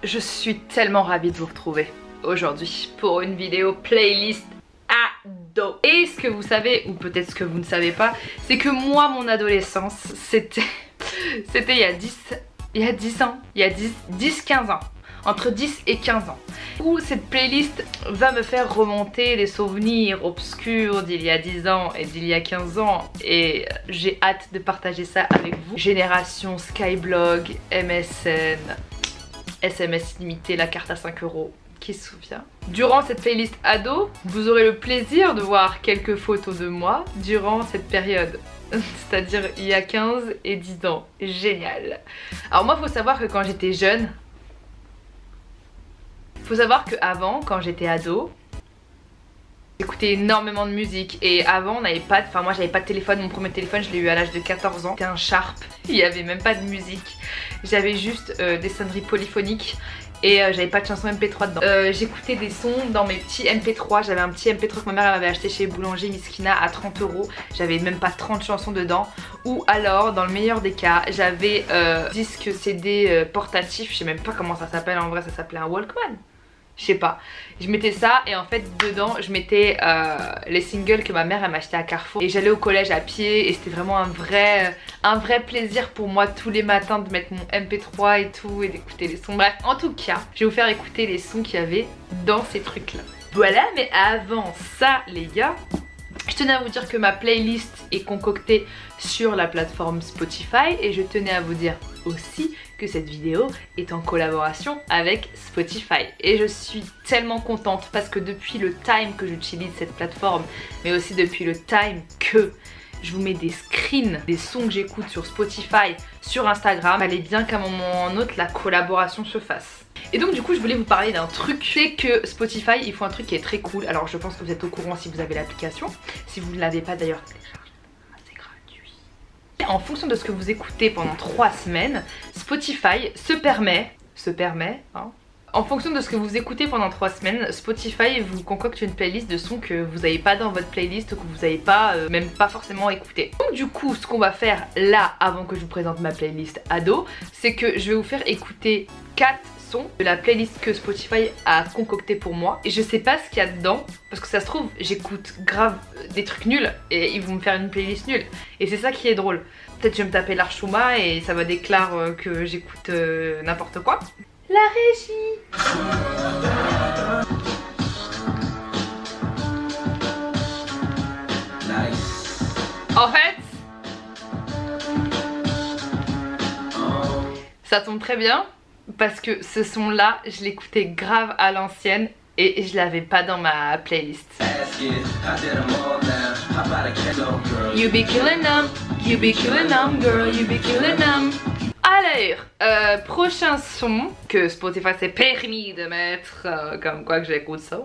je suis tellement ravie de vous retrouver aujourd'hui pour une vidéo playlist ado. Et ce que vous savez, ou peut-être ce que vous ne savez pas, c'est que moi, mon adolescence, c'était il y a 10 ans, il y a 10-15 ans, entre 10 et 15 ans, où cette playlist va me faire remonter les souvenirs obscurs d'il y a 10 ans et d'il y a 15 ans, et j'ai hâte de partager ça avec vous. Génération Skyblog, MSN, SMS illimité, la carte à 5 €. Qui se souvient? Durant cette playlist ado, vous aurez le plaisir de voir quelques photos de moi durant cette période. C'est-à-dire il y a 15 et 10 ans. Génial. Alors moi, faut savoir que quand j'étais jeune, faut savoir qu'avant, quand j'étais ado, j'écoutais énormément de musique. Et avant, on n'avait pas, moi j'avais pas de téléphone. Mon premier téléphone, je l'ai eu à l'âge de 14 ans. C'était un Sharp. Il n'y avait même pas de musique. J'avais juste des sonneries polyphoniques. Et j'avais pas de chansons MP3 dedans. J'écoutais des sons dans mes petits MP3. J'avais un petit MP3 que ma mère m'avait acheté chez Boulanger Miskina à 30 €. J'avais même pas 30 chansons dedans. Ou alors, dans le meilleur des cas, j'avais disque CD portatif. Je sais même pas comment ça s'appelle en vrai, ça s'appelait un Walkman. Je sais pas. Je mettais ça et en fait dedans je mettais les singles que ma mère elle m'achetait à Carrefour. Et j'allais au collège à pied et c'était vraiment un vrai plaisir pour moi tous les matins de mettre mon MP3 et tout et d'écouter les sons. Bref, en tout cas, je vais vous faire écouter les sons qu'il y avait dans ces trucs là. Voilà, mais avant ça les gars, je tenais à vous dire que ma playlist est concoctée sur la plateforme Spotify et je tenais à vous dire aussi que cette vidéo est en collaboration avec Spotify. Et je suis tellement contente parce que depuis le time que j'utilise cette plateforme, mais aussi depuis le time que je vous mets des screens des sons que j'écoute sur Spotify, sur Instagram, il fallait bien qu'à un moment ou à un autre la collaboration se fasse. Et donc du coup je voulais vous parler d'un truc, c'est que Spotify ils font un truc qui est très cool. Alors je pense que vous êtes au courant si vous avez l'application. Si vous ne l'avez pas d'ailleurs, c'est gratuit. En fonction de ce que vous écoutez pendant 3 semaines, Spotify se permet, hein, en fonction de ce que vous écoutez pendant 3 semaines, Spotify vous concocte une playlist de sons que vous n'avez pas dans votre playlist ou que vous n'avez pas, même pas forcément écouté. Donc du coup, ce qu'on va faire là, avant que je vous présente ma playlist ado, c'est que je vais vous faire écouter 4 sons de la playlist que Spotify a concocté pour moi. Et je sais pas ce qu'il y a dedans, parce que ça se trouve, j'écoute grave des trucs nuls et ils vont me faire une playlist nulle. Et c'est ça qui est drôle. Peut-être je vais me taper l'Archuma et ça va déclarer que j'écoute n'importe quoi. La régie. Nice. En fait, ça tombe très bien parce que ce son là, je l'écoutais grave à l'ancienne et je l'avais pas dans ma playlist. You be killing them, you be killing them, girl, you be killing them. Alors, prochain son que Spotify s'est permis de mettre, comme quoi que j'écoute ça.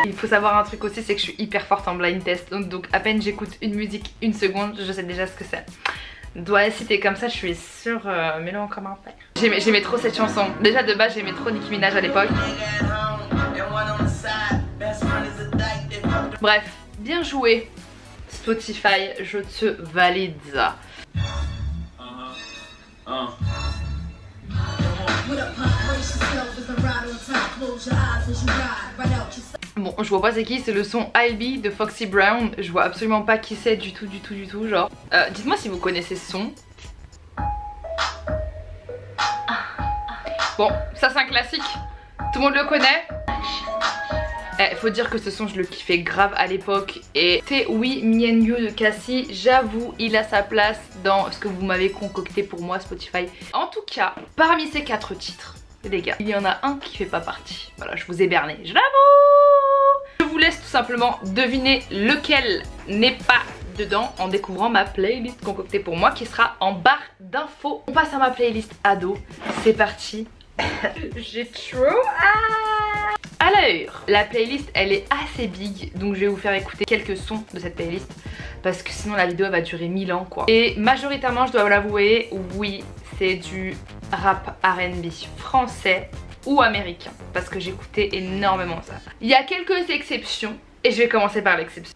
Il faut savoir un truc aussi, c'est que je suis hyper forte en blind test, donc à peine j'écoute une musique une seconde, je sais déjà ce que c'est. Dois citer comme ça, je suis sûre, mets-le en commentaire. J'aimais trop cette chanson. Déjà de base j'aimais trop Nicki Minaj à l'époque. Bref, bien joué Spotify, je te valide ça. Bon, je vois pas c'est qui, c'est le son I'll Be de Foxy Brown. Je vois absolument pas qui c'est du tout, genre. Dites-moi si vous connaissez ce son. Bon, ça c'est un classique, tout le monde le connaît. Faut dire que ce son je le kiffais grave à l'époque. Et c'est Oui Me and You de Cassie, j'avoue il a sa place dans ce que vous m'avez concocté pour moi Spotify. En tout cas, parmi ces 4 titres, les gars, il y en a un qui fait pas partie. Voilà, je vous ai berné, je l'avoue. Je vous laisse tout simplement deviner lequel n'est pas dedans en découvrant ma playlist concoctée pour moi qui sera en barre d'infos. On passe à ma playlist ado, c'est parti. J'ai trop hâte. Alors, la playlist elle est assez big, donc je vais vous faire écouter quelques sons de cette playlist parce que sinon la vidéo elle va durer 1000 ans quoi. Et majoritairement je dois l'avouer, oui c'est du rap R&B français ou américain parce que j'écoutais énormément ça. Il y a quelques exceptions et je vais commencer par l'exception.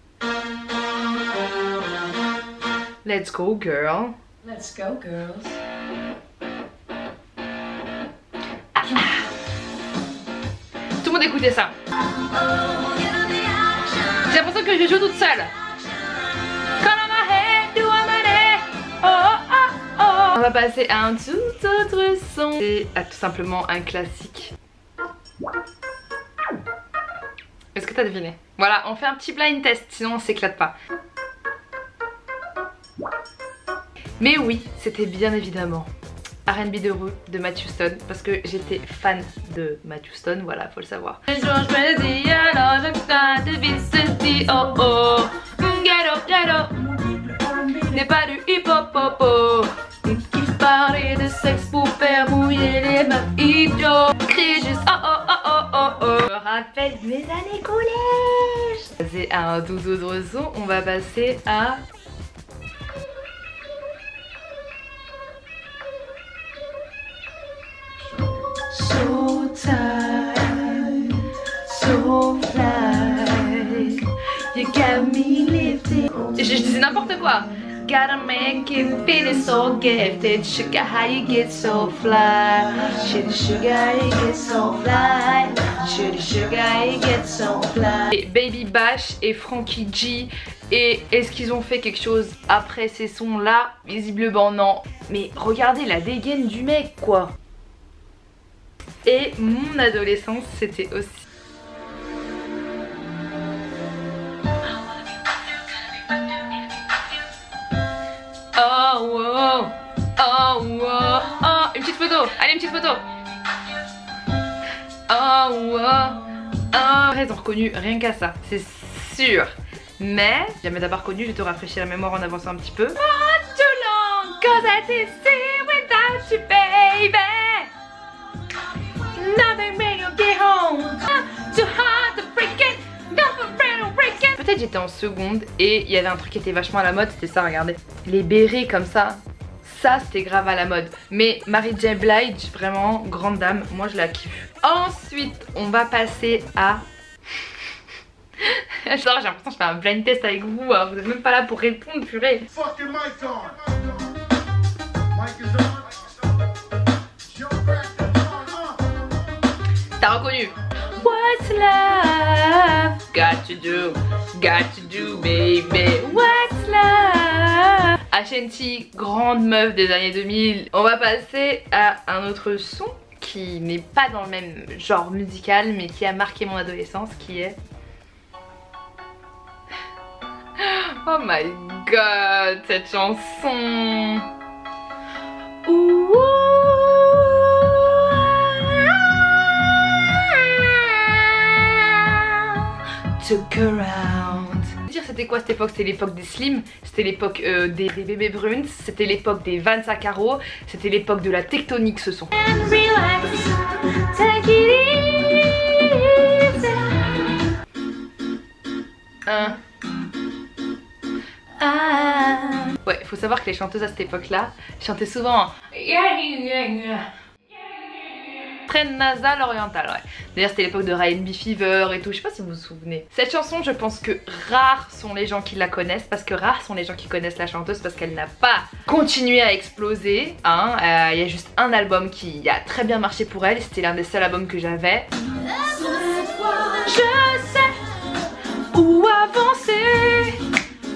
Let's go girl. Let's go, girls. Tout le monde écoutait ça. J'ai l'impression que je joue toute seule. On va passer à un tout autre son. C'est tout simplement un classique. Est-ce que t'as deviné? Voilà, on fait un petit blind test, sinon on s'éclate pas. Mais oui, c'était bien évidemment R&B de rue de Matt Houston, parce que j'étais fan de Matt Houston, voilà, faut le savoir. N'est pas du hip-hop, qui parlait de sexe pour faire mouiller les meufs idiots. Crie juste oh oh oh oh oh oh. Je me rappelle mes années collège. C'est un tout autre son, on va passer à... So tired, so fly, you got me lifted. Je disais n'importe quoi. Gotta make it feel so gifted. Sugar, how you get so fly? Sugar, you get so fly. Sugar, you get so fly. Et Baby Bash et Frankie G. Et est-ce qu'ils ont fait quelque chose après ces sons là? Visiblement non. Mais regardez la dégaine du mec quoi. Et mon adolescence c'était aussi... Oh wow, oh wow, oh, une petite photo, allez une petite photo. Oh wow, oh. Ils ont reconnu rien qu'à ça, c'est sûr. Mais, si jamais t'as pas reconnu, je vais te rafraîchir la mémoire en avançant un petit peu. Not too long, cause I did see without you baby. Nothing when you get home. Too hard to break it. Peut-être j'étais en seconde et il y avait un truc qui était vachement à la mode, c'était ça, regardez. Les bérets comme ça, ça c'était grave à la mode. Mais Mary J. Blige, vraiment grande dame, moi je la kiffe. Ensuite, on va passer à... Genre j'ai l'impression que je fais un blind test avec vous, hein. Vous êtes même pas là pour répondre, purée. T'as reconnu? What's love got to do baby, what's love? Ashanti, grande meuf des années 2000. On va passer à un autre son qui n'est pas dans le même genre musical mais qui a marqué mon adolescence, qui est... Oh my god, cette chanson. Ouh. Took around. Dire c'était quoi cette époque? C'était l'époque des slims, c'était l'époque des bébés bruns, c'était l'époque des Vans à carreaux, c'était l'époque de la tectonique ce son. Ouais, faut savoir que les chanteuses à cette époque-là chantaient souvent très nasal oriental, ouais. D'ailleurs c'était l'époque de R&B Fever et tout, je sais pas si vous vous souvenez. Cette chanson, je pense que rares sont les gens qui la connaissent, parce que rares sont les gens qui connaissent la chanteuse, parce qu'elle n'a pas continué à exploser, hein. Il y a juste un album qui a très bien marché pour elle, c'était l'un des seuls albums que j'avais. Je sais où avancer,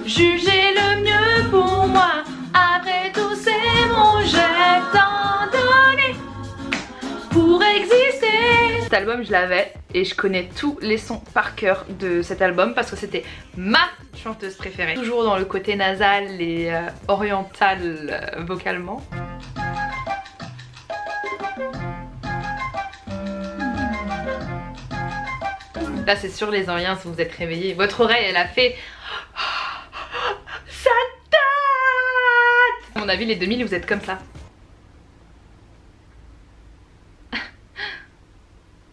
juger le mieux pour moi, après tout c'est mon jet tant donné pour exister. Cet album je l'avais et je connais tous les sons par cœur de cet album parce que c'était ma chanteuse préférée. Toujours dans le côté nasal et oriental vocalement. Là c'est sûr les Oriens, si vous êtes réveillés, votre oreille elle a fait... Ça date. À mon avis les 2000 vous êtes comme ça.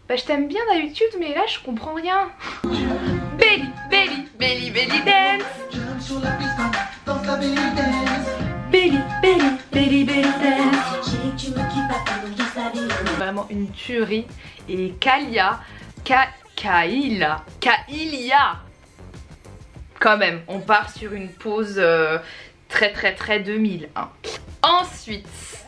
Bah je t'aime bien d'habitude mais là je comprends rien. Belly, belly, belly, belly dance. Belly, belly, belly, belly dance. Vraiment une tuerie. Et Kalia, Kailia. Quand même, on part sur une pause très 2000 hein. Ensuite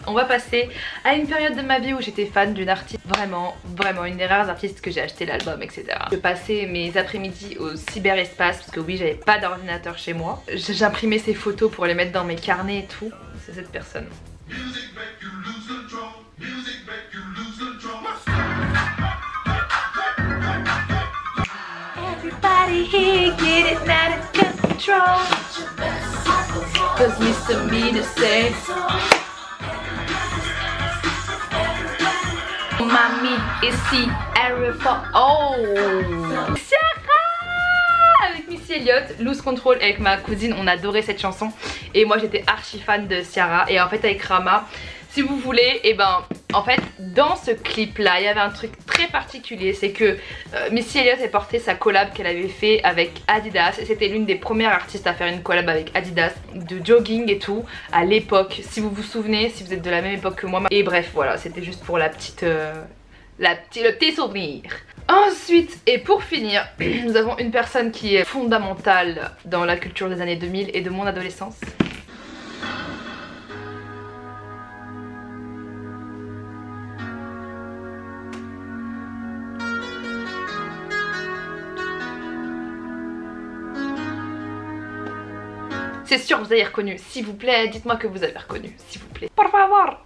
on va passer à une période de ma vie où j'étais fan d'une artiste, vraiment une des rares artistes que j'ai acheté l'album etc. Je passais mes après-midi au cyberespace parce que oui j'avais pas d'ordinateur chez moi. J'imprimais ses photos pour les mettre dans mes carnets et tout. C'est cette personne. Everybody here get it out of control. Cause Mr. Me to say Mommy ici RFO. Oh Ciara avec Missy Elliott, Lose Control. Avec ma cousine on adorait cette chanson. Et moi j'étais archi fan de Ciara. Et en fait avec Rama, si vous voulez, et ben en fait dans ce clip là il y avait un truc très particulier. C'est que Missy Elliott a porté sa collab qu'elle avait fait avec Adidas. Et c'était l'une des premières artistes à faire une collab avec Adidas, de jogging et tout, à l'époque. Si vous vous souvenez, si vous êtes de la même époque que moi. Et bref voilà, c'était juste pour la petite, le petit souvenir. Ensuite et pour finir, nous avons une personne qui est fondamentale dans la culture des années 2000 et de mon adolescence. C'est sûr vous avez reconnu, s'il vous plaît, dites-moi que vous avez reconnu, s'il vous plaît. Por favor.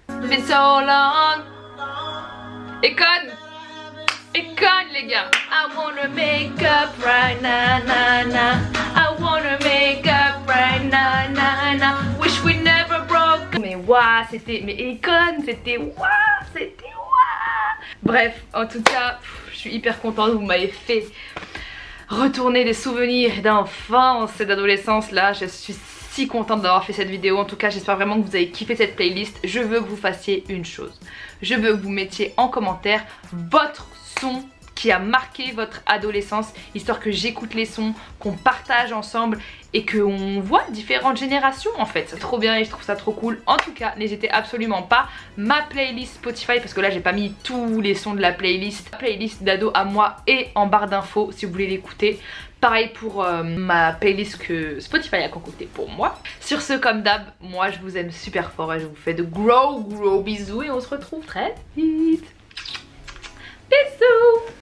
It's been so long. Econ les gars. I wanna make up right now, na, na. I wanna make up right now, na, na. Wish we never broke. Mais waouh, c'était, mais Econ, c'était waouh, c'était waouh. Bref, en tout cas, je suis hyper contente, vous m'avez fait retourner des souvenirs d'enfance et d'adolescence. Là je suis si contente d'avoir fait cette vidéo. En tout cas j'espère vraiment que vous avez kiffé cette playlist. Je veux que vous fassiez une chose, je veux que vous mettiez en commentaire votre son qui a marqué votre adolescence, histoire que j'écoute les sons, qu'on partage ensemble et qu'on voit différentes générations en fait. C'est trop bien et je trouve ça trop cool. En tout cas n'hésitez absolument pas, ma playlist Spotify, parce que là j'ai pas mis tous les sons de la playlist d'ado à moi, et en barre d'infos si vous voulez l'écouter. Pareil pour ma playlist que Spotify a concoctée pour moi. Sur ce, comme d'hab, moi je vous aime super fort et je vous fais de gros bisous et on se retrouve très vite. Bisous.